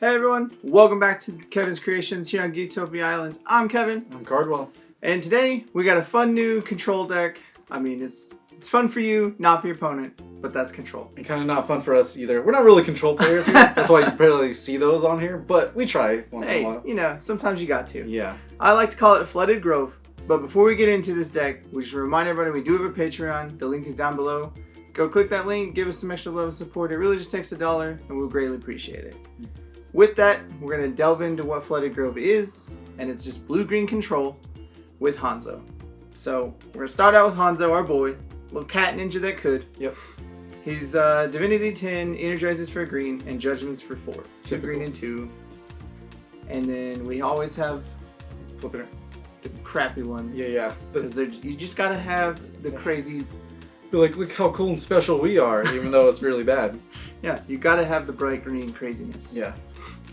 Hey everyone, welcome back to Kevin's Kreations here on Geektopia Island. I'm Kevin. I'm Cardwell. And today we got a fun new control deck. I mean, it's fun for you, not for your opponent, but that's control. And kind of not fun for us either. We're not really control players here. That's why you barely see those on here, but we try once in a while. You know, sometimes you got to. Yeah. I like to call it Flooded Grove. But before we get into this deck, we just remind everybody we do have a Patreon. The link is down below. Go click that link, give us some extra love and support. It really just takes $1 and we'll greatly appreciate it. With that, we're going to delve into what Flooded Grove is, and it's just blue-green control with Hanzo. So, we're going to start out with Hanzo, our boy, little cat ninja that could. Yep. He's Divinity 10, Energizes for a green, and Judgments for 4. 2 green and 2. And then we always have Flipping it. the crappy ones. Yeah. Because you just got to have the crazy... Be like, look how cool and special we are, even though it's really bad. Yeah, you got to have the bright green craziness. Yeah.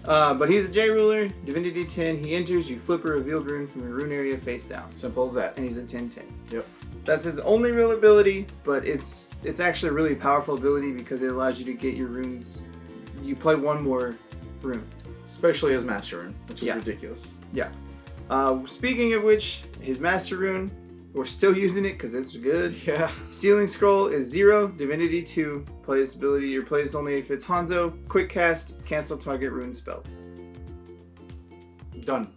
But he's a J ruler, Divinity 10. He enters, you flip a revealed rune from the rune area face down. Simple as that. And he's a 10/10. Yep. That's his only real ability, but it's actually a really powerful ability because it allows you to get your runes. You play one more rune. Especially his Master Rune, which is ridiculous. Yeah. Speaking of which, his Master Rune, we're still using it because it's good. Yeah. Sealing Scroll is 0, Divinity 2. Play this ability. Your play is only if it's Hanzo. Quick cast, cancel target rune spell. Done.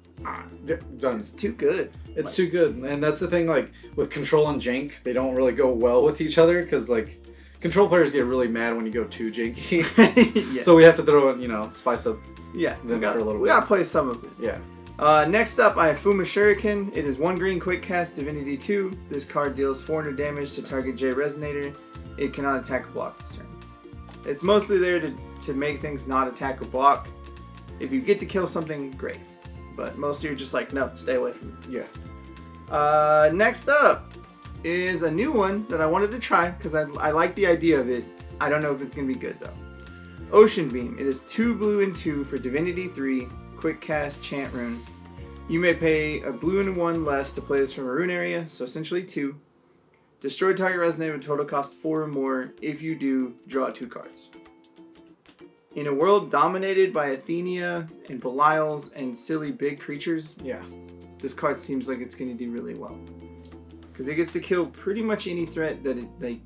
Done. It's too good. It's too good. And that's the thing, like, with Control and Jank, they don't really go well with each other because, like, Control players get really mad when you go too janky. Yeah. So we have to throw in, spice up Yeah, them for a little bit. We gotta play some of it. Yeah. Next up, I have Fuma Shuriken. It is 1 green quick cast, Divinity 2. This card deals 400 damage to target J Resonator. It cannot attack or block this turn. It's mostly there to make things not attack or block. If you get to kill something, great. But mostly you're just like, no, stay away from it. Yeah. Next up is a new one that I wanted to try because I like the idea of it. I don't know if it's going to be good though. Ocean Beam. It is 2 blue and 2 for Divinity 3. Quick cast, chant rune. You may pay a blue and 1 less to play this from a rune area, so essentially 2. Destroy target resonator with total cost 4 or more. If you do, draw 2 cards. In a world dominated by Athenia and Belials and silly big creatures, this card seems like it's going to do really well. Because it gets to kill pretty much any threat that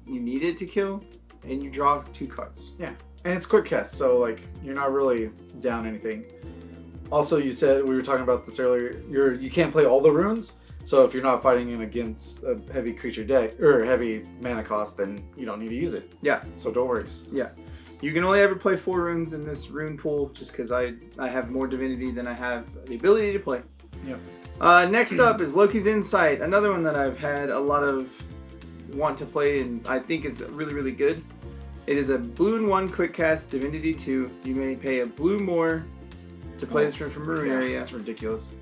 you need it to kill, and you draw 2 cards. Yeah, and it's quick cast, so like you're not really down anything. Also, you said, we were talking about this earlier, you can't play all the runes, so if you're not fighting in against a heavy creature deck, or heavy mana cost, then you don't need to use it. Yeah. So don't worry. Yeah. You can only ever play 4 runes in this rune pool, just because I have more divinity than I have the ability to play. Yeah. Next up is Lokis Insight, another one that I've had a lot of want to play, and I think it's really, really good. It is a blue and 1 quick cast, Divinity 2. You may pay a blue more to play this from rune area. That's ridiculous.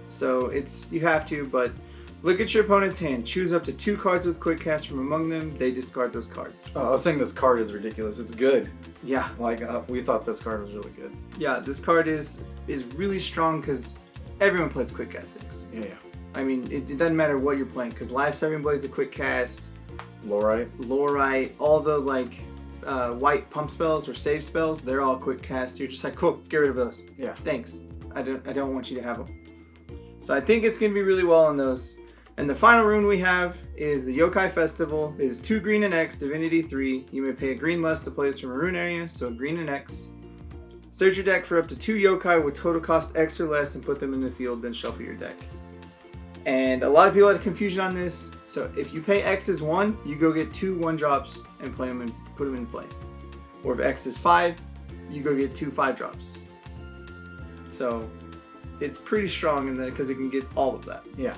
So you have to, but look at your opponent's hand. Choose up to 2 cards with quick cast from among them. They discard those cards. I was saying this card is ridiculous. It's good. Yeah. Like, we thought this card was really good. Yeah, this card is really strong because everyone plays quick cast things. Yeah. I mean, it doesn't matter what you're playing because Life Severing Blade's a quick cast. Laurite, all the white pump spells or save spells, they're all quick casts. You're just like, cool, get rid of those. Yeah. Thanks. I don't want you to have them. So I think it's going to be really well on those. And the final rune we have is the Yokai Festival. It is 2 green and X, Divinity 3. You may pay a green less to play this from a rune area, so green and X. Search your deck for up to 2 Yokai with total cost X or less and put them in the field, then shuffle your deck. And a lot of people had confusion on this. So if you pay X is 1, you go get 2 1-drops and play them and put them in play. Or if X is 5, you go get 2 5-drops. So it's pretty strong in that because it can get all of that. Yeah.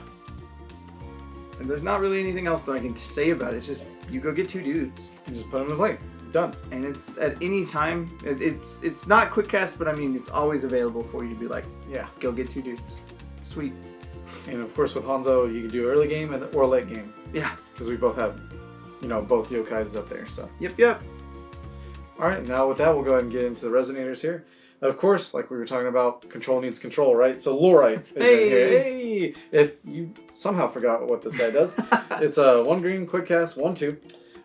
And there's not really anything else that I can say about it. It's just you go get 2 dudes And just put them in play. Done. and it's at any time. It's not quick cast, but I mean it's always available for you to be like, Yeah. go get 2 dudes. Sweet. And of course with Hanzo, you can do early game or late game. Yeah. Because we both have, both Yokais up there. So. Yep. All right. Now with that, we'll go ahead and get into the Resonators here. Of course, like we were talking about, control needs control, right? So Laurite is in here. Hey! If you somehow forgot what this guy does, it's a 1 green quick cast, 1/2.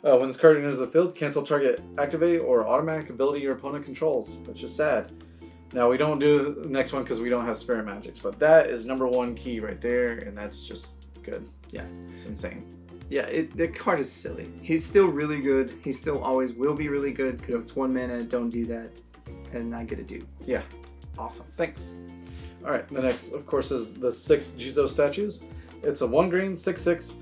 When this card enters the field, cancel target activate or automatic ability your opponent controls, which is sad. Now, we don't do the next one because we don't have Spirit Magics, but that is number 1 key right there, and that's just good. Yeah. It's insane. Yeah, the card is silly. He's still really good. He still always will be really good because it's 1 mana, don't do that, and I get a do. Yeah. Awesome. Thanks. All right, the next, of course, is the Six Jizo Statues. It's a 1 green, 6/6.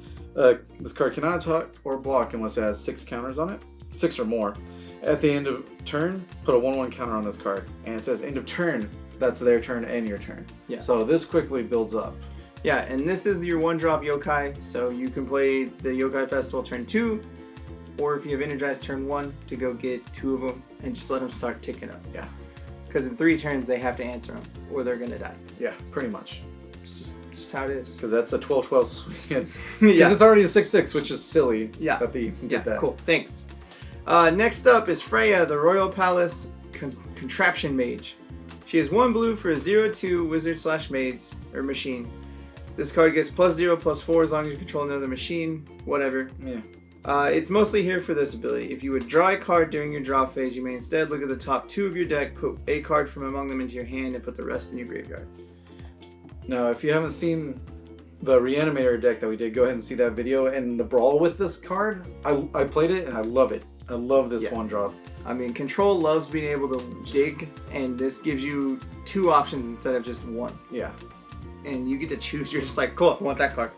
This card cannot attack or block unless it has 6 counters on it, 6 or more. At the end of turn, put a 1/1 counter on this card. And it says end of turn, that's their turn and your turn. Yeah. So this quickly builds up. Yeah, and this is your 1-drop yokai, so you can play the Yokai Festival turn 2, or if you have Energized turn 1, to go get 2 of them and just let them start ticking up. Yeah. Because in 3 turns, they have to answer them, or they're going to die. Yeah, pretty much. It's just how it is. Because that's a 12/12 swing. Yeah. Because it's already a 6/6, which is silly. Yeah. That they did that. Cool. Thanks. Next up is Freya, the Royal Palace Contraption Mage. She has 1 blue for a 0/2 wizard/mage or machine. This card gets +0/+4 as long as you control another machine. Whatever. Yeah. It's mostly here for this ability. If you would draw a card during your draw phase, you may instead look at the top 2 of your deck, put a card from among them into your hand, and put the rest in your graveyard. Now, if you haven't seen the Reanimator deck that we did, go ahead and see that video. And the brawl with this card, I played it and I love it. I love this 1-drop. I mean, Control loves being able to dig, and this gives you 2 options instead of just 1. Yeah. And you get to choose. You're just like, cool, I want that card.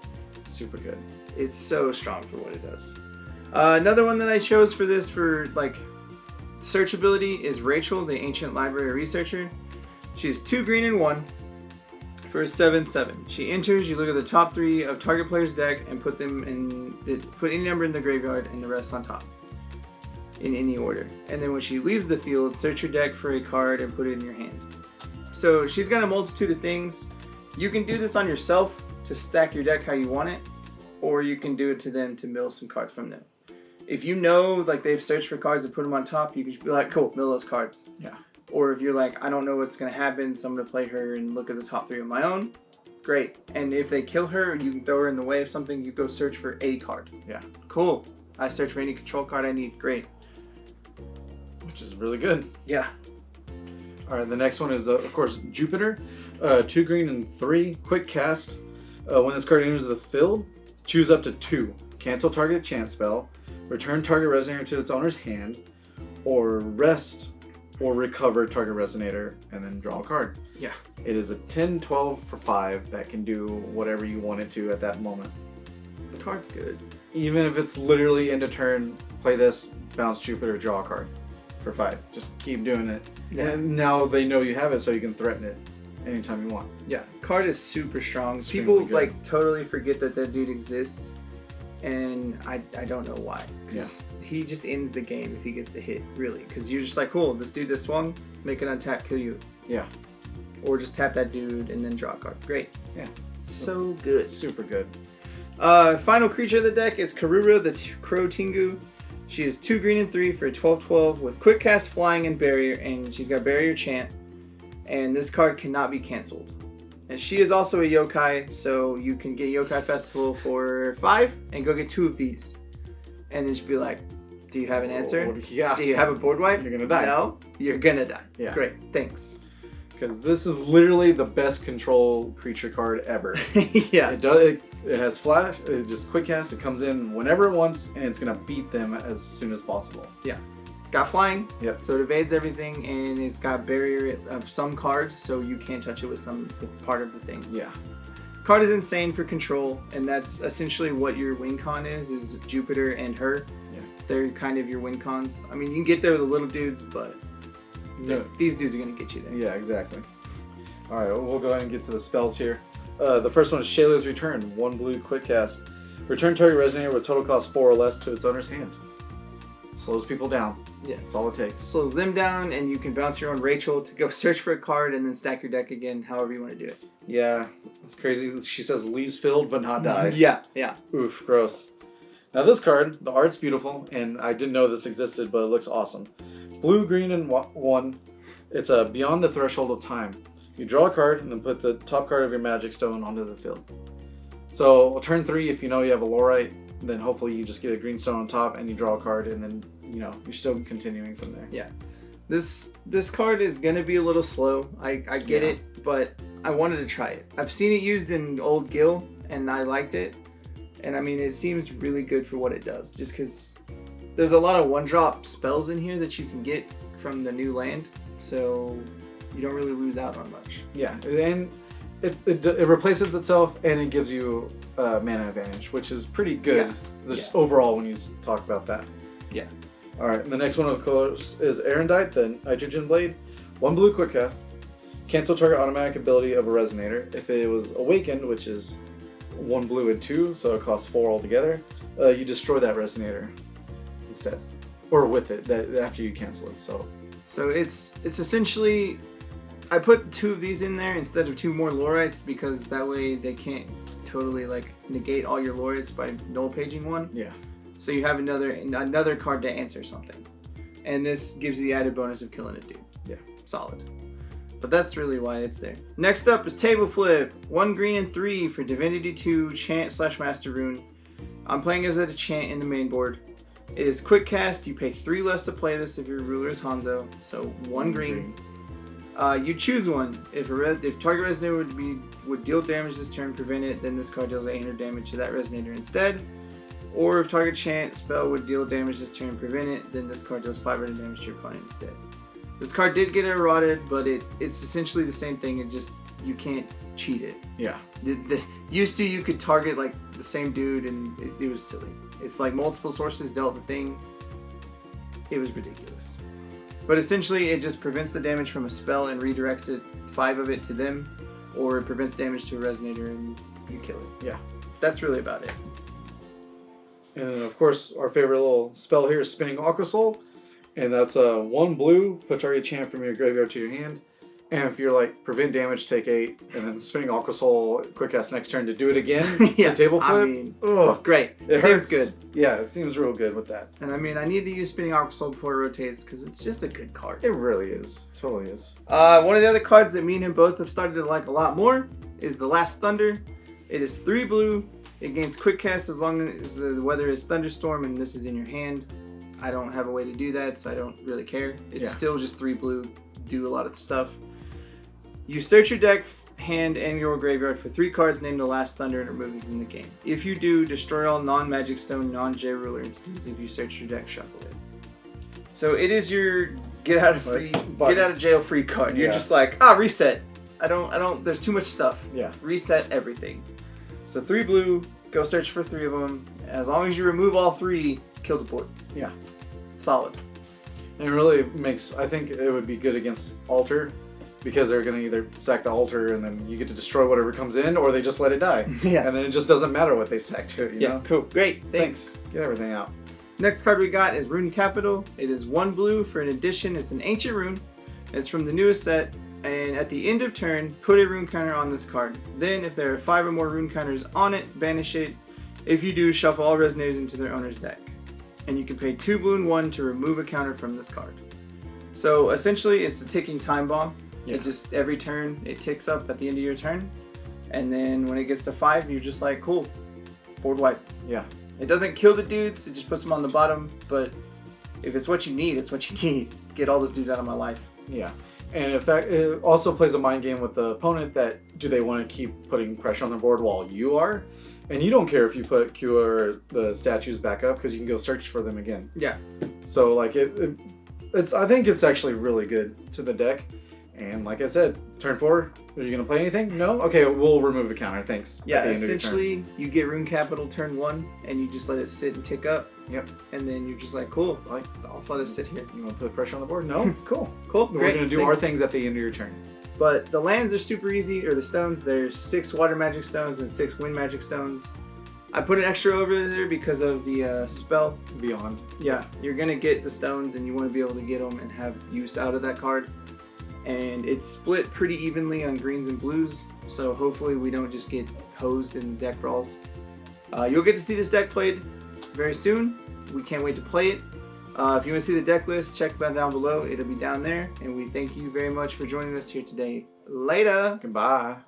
Super good. It's so strong for what it does. Another one that I chose for this for like searchability is Rachel, the Ancient Library Researcher. She's 2 green and 1 for a 7/7. She enters. You look at the top 3 of target player's deck and put them in. Put any number in the graveyard and the rest on top, in any order. And then when she leaves the field, search your deck for a card and put it in your hand. So she's got a multitude of things. You can do this on yourself to stack your deck how you want it, or you can do it to them to mill some cards from them. If you know, like, they've searched for cards and put them on top, you can just be like, cool, mill those cards. Yeah. Or if you're like, I don't know what's going to happen, so I'm going to play her and look at the top 3 of my own, great. And if they kill her, you can throw her in the way of something, you go search for a card. Yeah. Cool. I search for any control card I need, great. Which is really good. Yeah. All right, the next one is, of course, Jupiter. 2 green and 3, quick cast. When this card enters the field, choose up to 2. Cancel target chant spell, return target resonator to its owner's hand, or rest or recover target resonator, and then draw a card. Yeah. It is a 10/12 for 5 that can do whatever you want it to at that moment. The card's good. Even if it's literally end of turn, play this, bounce Jupiter, draw a card for 5. Just keep doing it. Yeah. And now they know you have it, so you can threaten it anytime you want. Yeah, card is super strong. Extremely People good. like totally forget that dude exists, and I don't know why. Because he just ends the game if he gets the hit, really. Because you're just like, cool, this dude that swung, make an untap, kill you. Yeah. Or just tap that dude and then draw a card. Great. Yeah. So good. Super good. Final creature of the deck is Karura, the Crow Tengu. She is 2 green and 3 for a 12/12 with quick cast, flying, and barrier, and she's got barrier chant. And this card cannot be canceled. And she is also a yokai, so you can get Yokai Festival for 5 and go get 2 of these. And then she'll be like, do you have an answer? Yeah. Do you have a board wipe? You're gonna die. No, you're gonna die. Yeah. Great, thanks. Because this is literally the best control creature card ever. Yeah. It has flash, it just quick cast, it comes in whenever it wants, and it's gonna beat them as soon as possible. Yeah. It's got flying, Yep. so it evades everything, and it's got barrier of some card, so you can't touch it with some part of the things. Yeah. Card is insane for control, and that's essentially what your win con is Jupiter and her. Yeah. They're kind of your win cons. I mean, you can get there with the little dudes, but these dudes are going to get you there. Yeah, exactly. All right, we'll go ahead and get to the spells here. The first one is Shayla's Return, 1 blue, quick cast. Return target resonator with total cost 4 or less to its owner's hand. Slows people down. Yeah. That's all it takes. Slows them down, and you can bounce your own Rachel to go search for a card and then stack your deck again, however you want to do it. Yeah, it's crazy. She says leaves filled but not dies. Yeah, yeah. Oof, gross. Now this card, the art's beautiful, and I didn't know this existed, but it looks awesome. Blue, green, and 1. It's a Beyond the Threshold of Time. You draw a card and then put the top card of your magic stone onto the field. So turn 3, if you know you have a Laurite, then hopefully you just get a green stone on top and you draw a card, and then you're still continuing from there. Yeah. This card is gonna be a little slow. I get it, but I wanted to try it. I've seen it used in old Gil, and I liked it. And I mean, it seems really good for what it does. Just because there's a lot of one-drop spells in here that you can get from the new land, so you don't really lose out on much. Yeah, and it replaces itself, and it gives you mana advantage, which is pretty good. Just overall when you talk about that. Yeah. All right, and the next one, of course, is Arondight, the Nitrogen Blade. 1 blue quick cast. Cancel target automatic ability of a Resonator. If it was awakened, which is 1 blue and 2, so it costs 4 altogether, you destroy that Resonator instead. Or with it, after you cancel it. So it's essentially... I put 2 of these in there instead of 2 more Laurites because that way they can't totally like negate all your Laurites by null paging one. Yeah. So you have another card to answer something. And this gives you the added bonus of killing a dude. Yeah. Solid. But that's really why it's there. Next up is Table Flip. 1 green and 3 for Divinity 2 Chant/Master Rune. I'm playing as a chant in the main board. It is quick cast. You pay 3 less to play this if your ruler is Hanzo. So 1 green. You choose one. If target Resonator would deal damage this turn, prevent it, then this card deals 800 damage to that Resonator instead. Or if target chant spell would deal damage this turn, prevent it, then this card deals 500 damage to your opponent instead. This card did get eroded, but it's essentially the same thing. It just, you can't cheat it. Yeah. Used to, you could target like the same dude, and it was silly. If like multiple sources dealt the thing, it was ridiculous. But essentially, it just prevents the damage from a spell and redirects it, 5 of it to them, or it prevents damage to a Resonator and you kill it. Yeah. That's really about it. And of course, our favorite little spell here is Spinning Aqua Soul. And that's 1 blue, put target chant from your graveyard to your hand. And if you're like, prevent damage, take 8, and then Spinning Aqua Soul, quick cast next turn to do it again to table flip. I mean, great. It seems hurts. good. Yeah, it seems real good with that. And I mean, I need to use Spinning Aqua Soul before it rotates because it's just a good card. It really is. Totally is. One of the other cards that me and him both have started to like a lot more is the Last Thunder. It is 3 blue. It gains quick cast as long as the weather is thunderstorm and this is in your hand. I don't have a way to do that, so I don't really care. It's still just 3 blue. Do a lot of stuff. You search your deck, hand, and your graveyard for 3 cards named the Last Thunder and remove them from the game. If you do, destroy all non-Magic Stone, non-J ruler entities. If you search your deck, shuffle it. So it is your get out of jail free card. You're just like, reset. I don't. There's too much stuff. Yeah. Reset everything. So 3 blue. Go search for 3 of them. As long as you remove all 3, kill the board. Yeah. Solid. And it really makes. I think it would be good against Altar. Because they're going to either sack the altar and then you get to destroy whatever comes in, or they just let it die. Yeah. And then it just doesn't matter what they sack to it, you know? Cool. Great. Thanks. Get everything out. Next card we got is Rune Capital. It is 1 blue for an addition. It's an ancient rune. It's from the newest set. And at the end of turn, put a rune counter on this card. Then, if there are 5 or more rune counters on it, banish it. If you do, shuffle all Resonators into their owner's deck. And you can pay 2 blue and 1 to remove a counter from this card. So, essentially, it's a ticking time bomb. Yeah. It just, every turn, it ticks up at the end of your turn. And then when it gets to 5, you're just like, cool, board wipe. Yeah. It doesn't kill the dudes, it just puts them on the bottom. But if it's what you need, it's what you need. Get all those dudes out of my life. Yeah. And in fact, it also plays a mind game with the opponent that do they want to keep putting pressure on the board while you are? And you don't care if you put Kouga or the statues back up because you can go search for them again. Yeah. So like it's I think it's actually really good to the deck. And like I said, turn 4, are you going to play anything? No? Okay, we'll remove a counter, thanks. Yeah, essentially, you get Rune Capital turn 1, and you just let it sit and tick up. Yep. And then you're just like, cool, I'll just let it sit here. You want to put pressure on the board? No? Cool. Cool, We're going to do our things at the end of your turn. But the lands are super easy, or the stones. There's 6 water magic stones and 6 wind magic stones. I put an extra over there because of the spell. Beyond. Yeah, you're going to get the stones, and you want to be able to get them and have use out of that card. And it's split pretty evenly on greens and blues, so hopefully we don't just get hosed in deck brawls. You'll get to see this deck played very soon. We can't wait to play it. If you want to see the deck list, check that down below. It'll be down there. And we thank you very much for joining us here today. Later! Goodbye.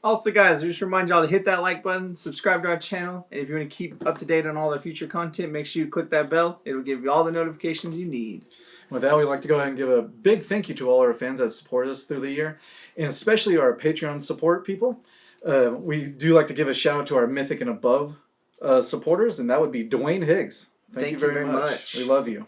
Also, guys, just remind y'all to hit that like button, subscribe to our channel, and if you want to keep up to date on all our future content, make sure you click that bell. It'll give you all the notifications you need. With that, we'd like to go ahead and give a big thank you to all our fans that support us through the year, and especially our Patreon support people. We do like to give a shout out to our Mythic and Above supporters, and that would be Dwayne Higgs. Thank you very much. We love you.